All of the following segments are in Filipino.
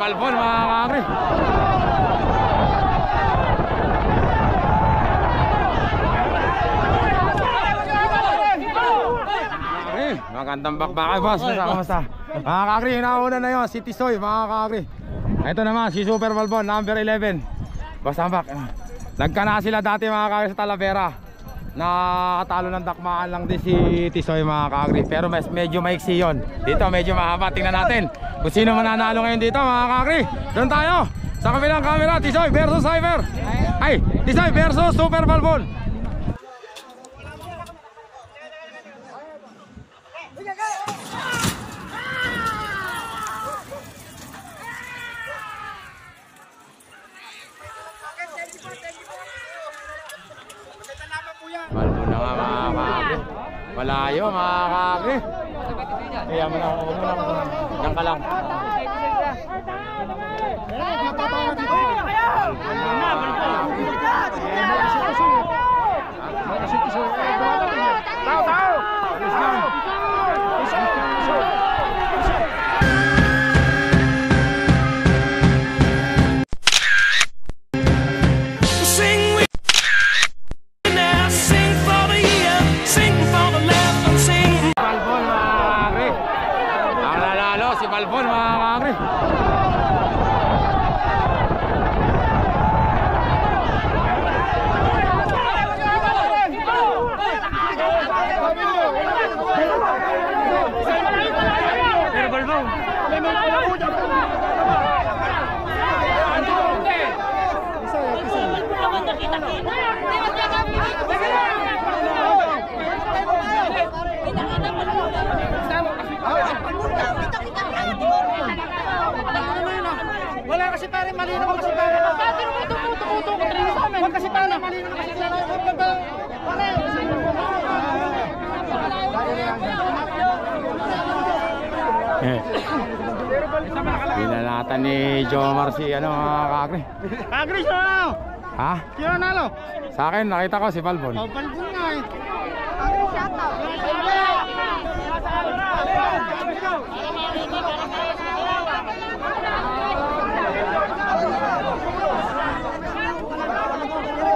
Balbon mga kakri. Magandang bakbakan boss. Kamusta? Mga kakri, nauna na yun si Tisoy mga kakri. Ito naman si Super Balbon number 11. Boss Ambak. Nagka na sila dati mga kakri sa Talavera. Nakatalo ng dakmaan lang din si Tisoy mga kakri. Pero medyo maiksi yun. Dito medyo mahaba. Tingnan natin kung sino mananalo ngayon dito mga kakri. Doon tayo sa kabilang camera. Tisoy versus Cyber. Ay, Tisoy versus Super Balbon. Balbon na nga mga kakri. Malayo mga kakri. Kaya mo na. Diyan ka lang. Balbon mga kakri. Pero Balbon wala kasi pare, malinaw kasi pare. Tumutok rin sa amin. Wag kasi pare, malinaw kasi pare. Pinalatan ni Jomar si ano mga kakri. Kakri siya nalo. Ha? Sino nalo? Sa akin nakita ko si Balbon. Oh, Balbon nga eh. Kakri siya to.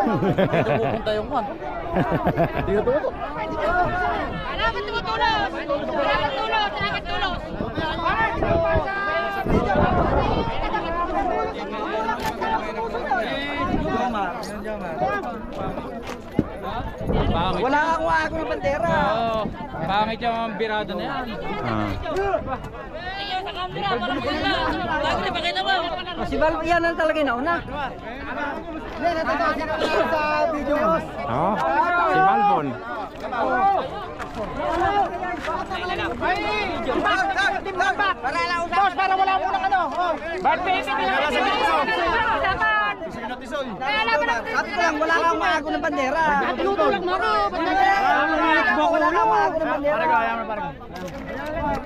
Pupunta yung kwan. Hindi na tumutok. Salamat tumutulog. Salamat tulog. Salamat tulog. Wala ako ng bandera. Oo. Pangit yung birado na yan. Si Balbon yan ang talaga nauna. Sa video boss. Oo. Si Balbon. Boss, para wala mo ng ano. Bad basic lang. Sabi ko lang, wala kang maago ng bandera. Tutulog mo ako. Wala kang maago ng bandera.